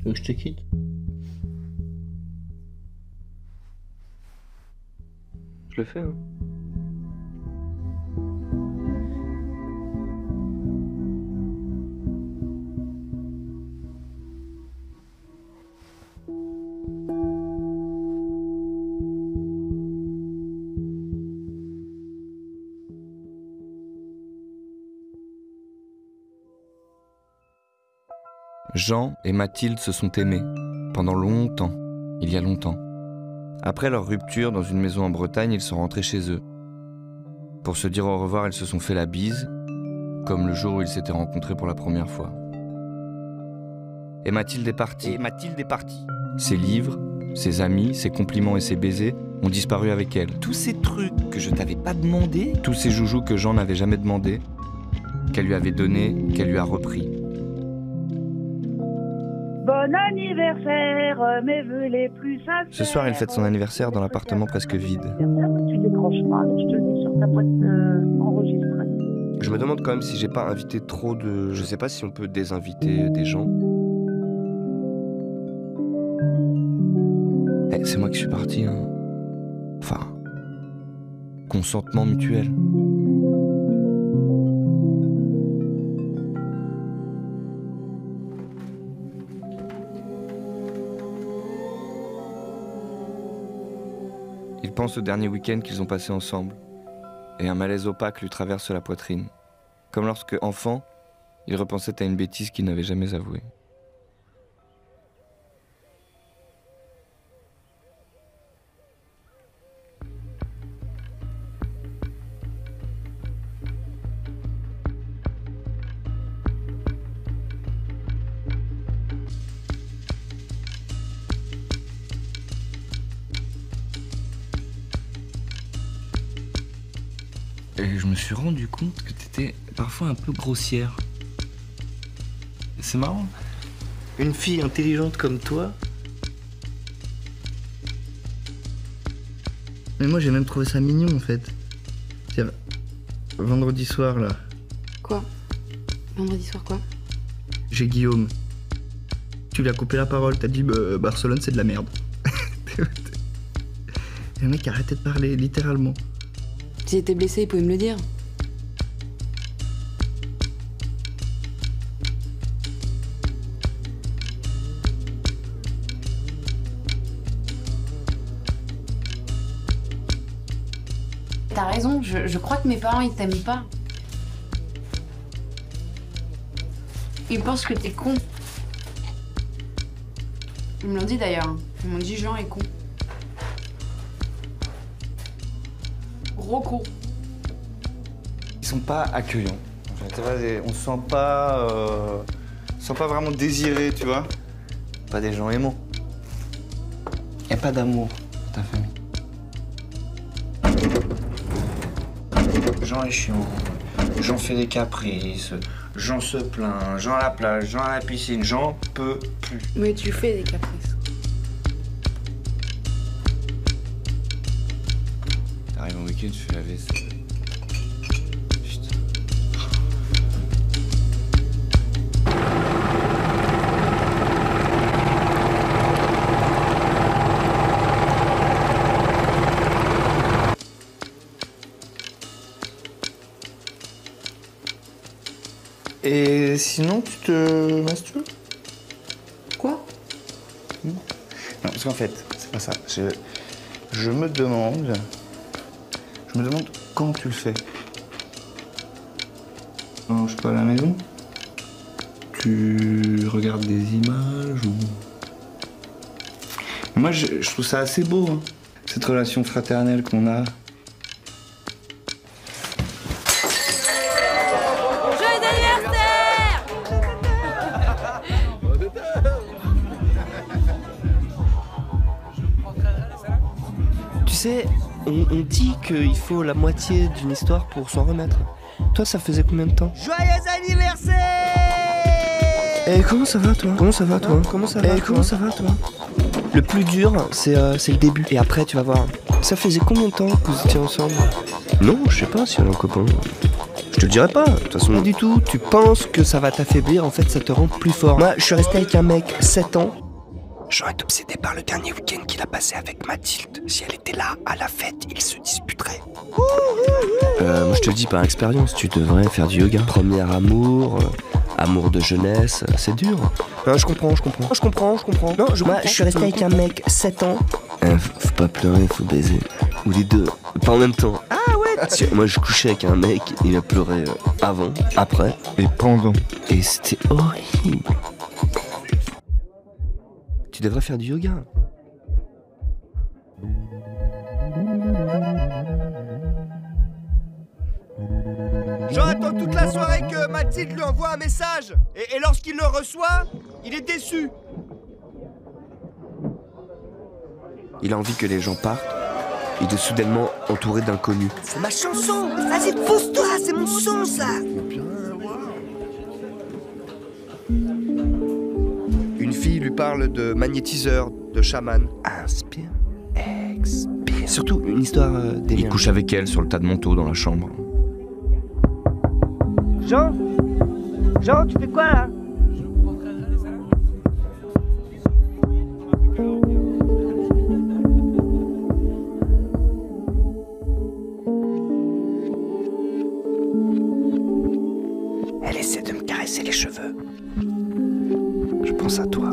Tu veux que je te quitte? Je le fais, hein. Jean et Mathilde se sont aimés, pendant longtemps, il y a longtemps. Après leur rupture dans une maison en Bretagne, ils sont rentrés chez eux. Pour se dire au revoir, ils se sont fait la bise, comme le jour où ils s'étaient rencontrés pour la première fois. Et Mathilde est partie. Ses livres, ses amis, ses compliments et ses baisers ont disparu avec elle. Tous ces trucs que je t'avais pas demandé. Tous ces joujoux que Jean n'avait jamais demandé, qu'elle lui avait donné, qu'elle lui a repris. Bon anniversaire, mes vœux les plus sincères. Ce soir, elle fête son anniversaire dans l'appartement presque vide. Tu décroches pas, alors je te le dis sur ta boîte enregistrée. Je me demande quand même si j'ai pas invité trop de... Je sais pas si on peut désinviter des gens. C'est moi qui suis parti, hein. Enfin, consentement mutuel. Il pense au dernier week-end qu'ils ont passé ensemble, et un malaise opaque lui traverse la poitrine, comme lorsque, enfant, il repensait à une bêtise qu'il n'avait jamais avouée. Et je me suis rendu compte que t'étais parfois un peu grossière. C'est marrant. Une fille intelligente comme toi. Mais moi j'ai même trouvé ça mignon en fait. Tiens, vendredi soir là, Quoi? Vendredi soir quoi? j'ai Guillaume. Tu lui as coupé la parole, t'as dit Barcelone c'est de la merde. Et le mec a arrêté de parler, littéralement. S'il était blessé, il pouvait me le dire. T'as raison, je crois que mes parents ils t'aiment pas. Ils pensent que t'es con. Ils me l'ont dit d'ailleurs. Ils m'ont dit Jean est con. Gros con. Ils sont pas accueillants. En fait, on se sent pas vraiment désiré, tu vois. Pas des gens aimants. Y a pas d'amour dans ta famille. Jean est chiant. Jean fait des caprices. Jean se plaint. Jean à la plage. Jean à la piscine. Jean peut plus. Mais tu fais des caprices. T'arrives en week-end, tu fais la vaisselle. Putain. Et sinon, tu te masturbes? Quoi? Non, parce qu'en fait, c'est pas ça. Je me demande quand tu le fais. Non, je sais pas, à la maison. Tu regardes des images ou... Moi, je trouve ça assez beau, hein, cette relation fraternelle qu'on a. Tu sais, on dit qu'il faut la moitié d'une histoire pour s'en remettre. Toi, ça faisait combien de temps? Joyeux anniversaire! Eh, comment ça va, toi? Comment ça va, toi? Comment ça va, comment ça va, toi? Le plus dur, c'est le début. Et après, tu vas voir. Ça faisait combien de temps que vous étiez ensemble? Non, je sais pas si elle a un copain. Je te le dirai pas, de toute façon. Pas du tout, tu penses que ça va t'affaiblir, en fait ça te rend plus fort. Moi, je suis resté avec un mec 7 ans. J'aurais été obsédé par le dernier week-end qu'il a passé avec Mathilde. Si elle était là, à la fête, ils se disputeraient. Moi je te le dis par expérience, tu devrais faire du yoga. Premier amour, amour de jeunesse, c'est dur. Non, je comprends. Non, moi, je suis resté avec un mec 7 ans. Faut pas pleurer, faut baiser. Ou les deux, pas en même temps. Ah ouais. Moi je couchais avec un mec, il a pleuré avant, après Et pendant. et c'était horrible. Tu devrais faire du yoga. J'attends toute la soirée que Mathilde lui envoie un message. Et lorsqu'il le reçoit, il est déçu. Il a envie que les gens partent. Il est soudainement entouré d'inconnus. C'est ma chanson. Vas-y, pousse-toi, c'est mon son, ça. Une fille lui parle de magnétiseur, de chaman. Inspire, expire. Surtout une histoire Il d'énergie. couche avec elle sur le tas de manteaux dans la chambre. Jean, tu fais quoi là? Elle essaie de me caresser les cheveux. Je pense à toi.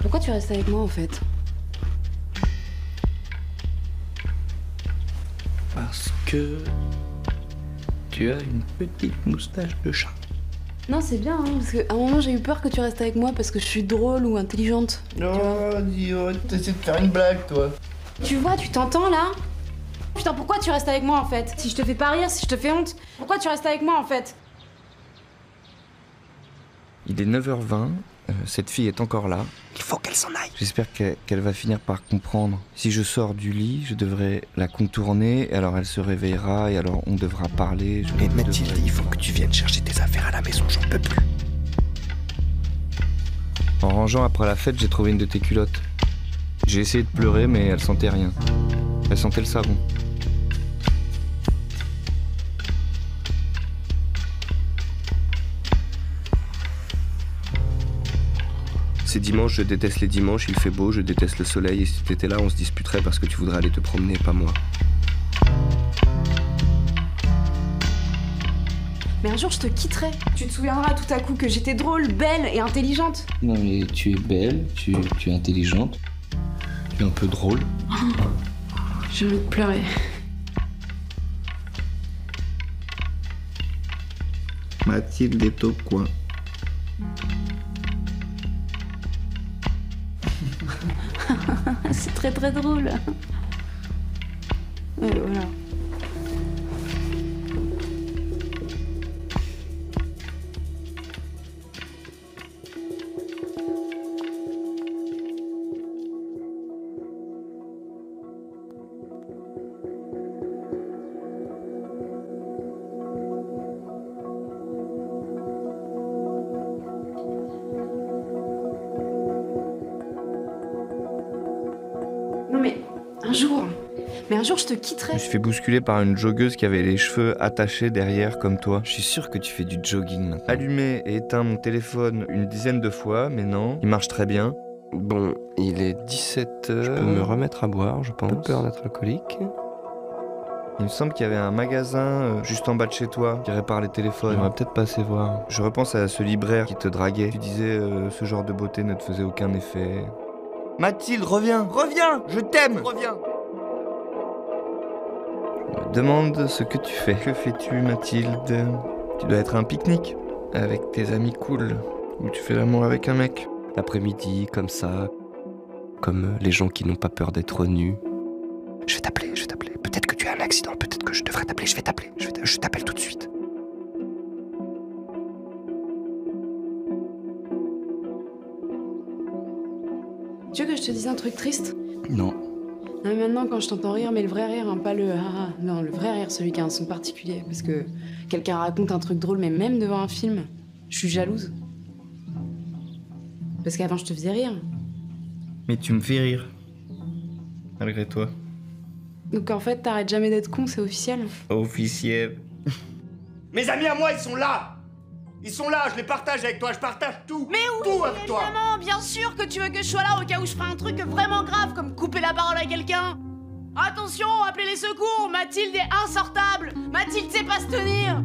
Pourquoi tu restes avec moi en fait? Parce que tu as une petite moustache de chat. Non, c'est bien, hein, parce qu'à un moment j'ai eu peur que tu restes avec moi parce que je suis drôle ou intelligente. Oh, Dio, t'essaies de faire une blague, toi. Tu vois, tu t'entends là? Putain, pourquoi tu restes avec moi en fait? Si je te fais pas rire, si je te fais honte, pourquoi tu restes avec moi en fait? Il est 9h20, cette fille est encore là. Il faut qu'elle s'en aille. J'espère qu'elle va finir par comprendre. Si je sors du lit, je devrais la contourner, et alors elle se réveillera, et alors on devra parler. Mais Mathilde, il faut que tu viennes chercher tes affaires à la maison, j'en peux plus. En rangeant après la fête, j'ai trouvé une de tes culottes. J'ai essayé de pleurer, mais elle sentait rien. Elle sentait le savon. C'est dimanche, je déteste les dimanches, il fait beau, je déteste le soleil, et si t'étais là, on se disputerait parce que tu voudrais aller te promener, pas moi. Mais un jour je te quitterai. Tu te souviendras tout à coup que j'étais drôle, belle et intelligente. Non mais tu es belle, tu es intelligente, tu es un peu drôle. J'ai envie de pleurer. Mathilde est au coin. C'est très très drôle. Ouais, voilà. Non mais un jour je te Je quitterai. me suis fait bousculer par une joggeuse qui avait les cheveux attachés derrière comme toi. Je suis sûr que tu fais du jogging maintenant. Allumé et éteint mon téléphone une dizaine de fois, mais non, il marche très bien. Bon, il est 17h. Je peux me remettre à boire, je pense. Pas peur d'être alcoolique. Il me semble qu'il y avait un magasin juste en bas de chez toi qui répare les téléphones. J'aimerais peut-être passer voir. Je repense à ce libraire qui te draguait. Tu disais ce genre de beauté ne te faisait aucun effet. Mathilde, reviens! Reviens, je t'aime. Reviens. Je me demande ce que tu fais. Que fais-tu, Mathilde? Tu dois être à un pique-nique avec tes amis cool. Ou tu fais l'amour avec un mec. L'après-midi, comme ça. Comme les gens qui n'ont pas peur d'être nus. Je vais t'appeler. Peut-être que tu as un accident, peut-être que je devrais t'appeler. Je vais t'appeler. Je t'appelle tout de suite. Tu veux que je te dise un truc triste? Non. Non mais maintenant quand je t'entends rire, mais le vrai rire, hein, pas le ah, non, le vrai rire, celui qui a un son particulier. Parce que quelqu'un raconte un truc drôle, mais même devant un film, je suis jalouse. Parce qu'avant, je te faisais rire. Mais tu me fais rire. Malgré toi. Donc en fait, t'arrêtes jamais d'être con, c'est officiel. Officiel. Mes amis à moi, ils sont là. Ils sont là, je les partage avec toi, je partage tout. Mais oui, tout avec toi. évidemment, bien sûr que tu veux que je sois là au cas où je ferai un truc vraiment grave, comme couper la parole à quelqu'un. Attention, appelez les secours, Mathilde est insortable. Mathilde sait pas se tenir.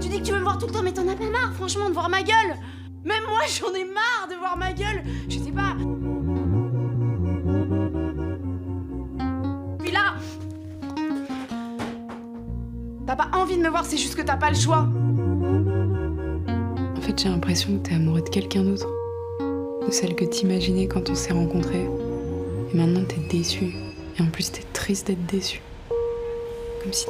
Tu dis que tu veux me voir tout le temps, mais t'en as pas marre, franchement, de voir ma gueule. Même moi, j'en ai marre de voir ma gueule. Je sais pas. Puis là, t'as pas envie de me voir, c'est juste que t'as pas le choix. En fait, j'ai l'impression que t'es amoureux de quelqu'un d'autre. De celle que t'imaginais quand on s'est rencontrés. Et maintenant, t'es déçu. Et en plus, t'es triste d'être déçu. Comme si...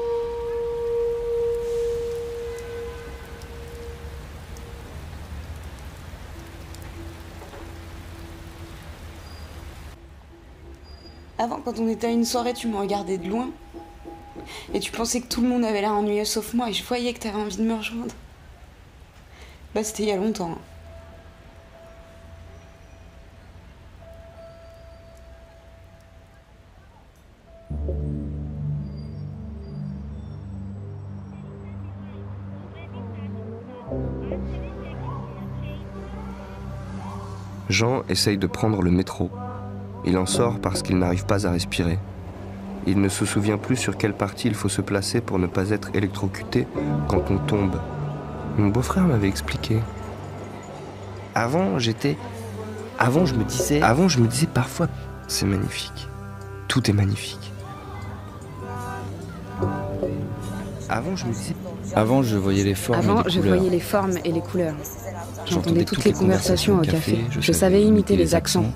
Avant, quand on était à une soirée, tu me regardais de loin. Et tu pensais que tout le monde avait l'air ennuyeux sauf moi. Et je voyais que t'avais envie de me rejoindre. Bah, c'était il y a longtemps. Hein. Jean essaye de prendre le métro. Il en sort parce qu'il n'arrive pas à respirer. Il ne se souvient plus sur quelle partie il faut se placer pour ne pas être électrocuté quand on tombe. Mon beau-frère m'avait expliqué. Avant, je me disais parfois, c'est magnifique. Tout est magnifique. Avant, je voyais les formes et les couleurs. Je voyais les formes et les couleurs. J'entendais toutes les conversations au café. Je savais imiter les accents.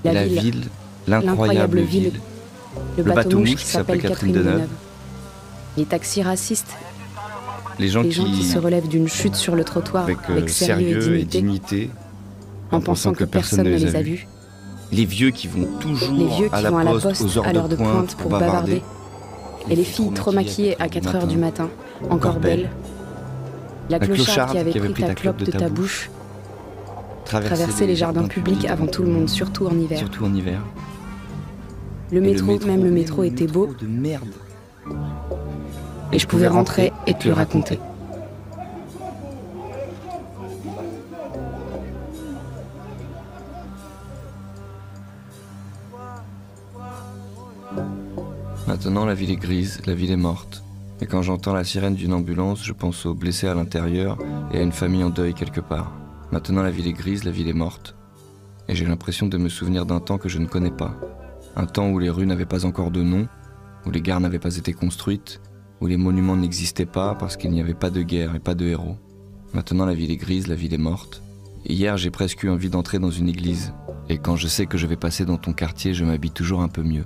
La ville, l'incroyable ville. Le bateau-mouche qui s'appelle Catherine Deneuve. Les taxis racistes. Les gens qui se relèvent d'une chute sur le trottoir avec sérieux et dignité, en pensant que personne ne les a vus. Les vieux qui vont toujours à la poste aux heures de pointe pour bavarder. Et les filles trop maquillées à 4 heures du matin, encore belles. La clocharde qui avait pris ta clope de ta bouche. Traverser les jardins publics avant tout le monde, surtout en hiver. Le métro, même le métro était beau. De merde. Et je pouvais rentrer et te le raconter. Maintenant, la ville est grise, la ville est morte. Et quand j'entends la sirène d'une ambulance, je pense aux blessés à l'intérieur et à une famille en deuil quelque part. Maintenant, la ville est grise, la ville est morte. Et j'ai l'impression de me souvenir d'un temps que je ne connais pas. Un temps où les rues n'avaient pas encore de nom, où les gares n'avaient pas été construites, où les monuments n'existaient pas parce qu'il n'y avait pas de guerre et pas de héros. Maintenant, la ville est grise, la ville est morte. Et hier, j'ai presque eu envie d'entrer dans une église. Et quand je sais que je vais passer dans ton quartier, je m'habille toujours un peu mieux.